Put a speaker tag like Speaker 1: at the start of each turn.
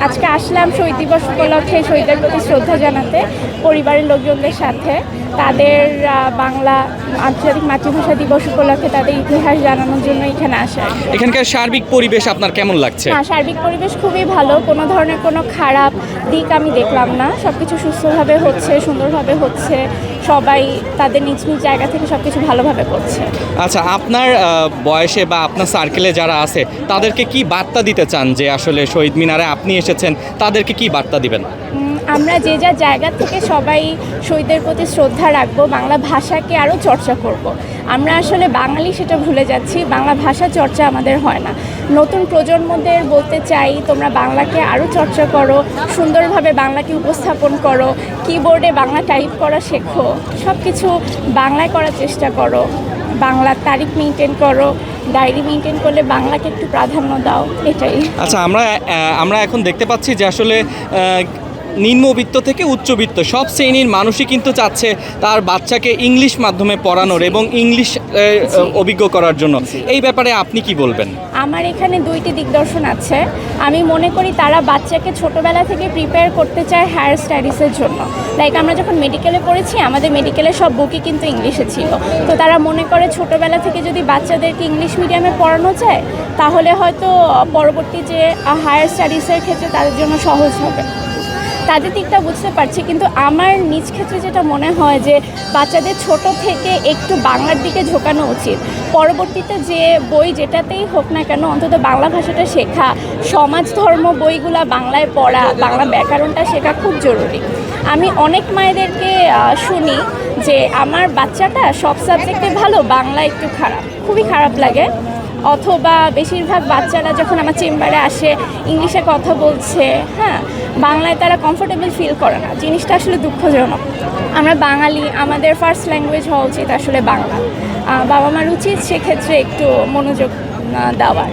Speaker 1: আজকে আসলাম শহীদ দিবস উপলক্ষে শহীদদের প্রতি শ্রদ্ধা জানাতে পরিবারের লোকজনদের সাথে। তাদের বাংলা আন্তর্জাতিক মাতৃভাষা দিবস উপলক্ষে তাদের ইতিহাস জানানোর জন্য এখানে আসা।
Speaker 2: এখানকার সার্বিক পরিবেশ আপনার কেমন লাগছে?
Speaker 1: হ্যাঁ, সার্বিক পরিবেশ খুবই ভালো, কোনো ধরনের কোনো খারাপ দিক আমি দেখলাম না। সব কিছু সুস্থভাবে হচ্ছে, সুন্দরভাবে হচ্ছে, সবাই তাদের নিজ নিজ জায়গা থেকে সব কিছু ভালোভাবে করছে।
Speaker 2: আচ্ছা, আপনার বয়সে বা আপনার সার্কেলে যারা আছে তাদেরকে কি বার্তা দিতে চান যে আসলে শহীদ মিনারে আপনি এসেছেন, তাদেরকে কি বার্তা দিবেন?
Speaker 1: আমরা যে যা জায়গা থেকে সবাই শহীদদের প্রতি শ্রদ্ধা রাখবো, বাংলা ভাষাকে আরও চর্চা করব। আমরা আসলে বাঙালি সেটা ভুলে যাচ্ছি, বাংলা ভাষা চর্চা আমাদের হয় না। নতুন প্রজন্মদের বলতে চাই, তোমরা বাংলাকে আরও চর্চা করো, সুন্দরভাবে বাংলাকে উপস্থাপন করো, কিবোর্ডে বাংলা টাইপ করা শেখো, সব কিছু বাংলায় করার চেষ্টা করো, বাংলার তারিখ মেনটেন করো, ডায়েরি মেনটেন করলে বাংলাকে একটু প্রাধান্য দাও, এটাই।
Speaker 2: আচ্ছা, আমরা এখন দেখতে পাচ্ছি যে আসলে নিম্নবিত্ত থেকে উচ্চবিত্ত সব শ্রেণীর মানুষই কিন্তু চাচ্ছে তার বাচ্চাকে ইংলিশ মাধ্যমে পড়ানোর এবং ইংলিশ অভিজ্ঞ করার জন্য। এই ব্যাপারে আপনি কি বলবেন?
Speaker 1: আমার এখানে দুইটি দিকদর্শন আছে। আমি মনে করি তারা বাচ্চাকে ছোটোবেলা থেকে প্রিপেয়ার করতে চায় হায়ার স্টাডিজের জন্য। লাইক আমরা যখন মেডিকেলে পড়েছি, আমাদের মেডিকেলের সব বুকই কিন্তু ইংলিশে ছিল। তো তারা মনে করে ছোটোবেলা থেকে যদি বাচ্চাদেরকে ইংলিশ মিডিয়ামে পড়ানো যায়, তাহলে হয়তো পরবর্তী যে হায়ার স্টাডিজের ক্ষেত্রে তাদের জন্য সহজ হবে। তাদের দিকটা বুঝতে পারছি, কিন্তু আমার নিজ ক্ষেত্রে যেটা মনে হয় যে বাচ্চাদের ছোট থেকে একটু বাংলার দিকে ঝোঁকানো উচিত। পরবর্তীতে যে বই যেটাতেই হোক না কেন, অন্তত বাংলা ভাষাটা শেখা, সমাজ ধর্ম বইগুলা বাংলায় পড়া, বাংলা ব্যাকরণটা শেখা খুব জরুরি। আমি অনেক মায়েদেরকে শুনি যে আমার বাচ্চাটা সব সাবজেক্টে ভালো, বাংলা একটু খারাপ, খুবই খারাপ লাগে। অথবা বেশিরভাগ বাচ্চারা যখন আমার চেম্বারে আসে ইংলিশে কথা বলছে, হ্যাঁ, বাংলায় তারা কমফোর্টেবল ফিল করে না। জিনিসটা আসলে দুঃখজনক। আমরা বাঙালি, আমাদের ফার্স্ট ল্যাঙ্গুয়েজ হওয়া উচিত আসলে বাংলা। বাবা মার উচিত সেক্ষেত্রে একটু মনোযোগ দেওয়ার।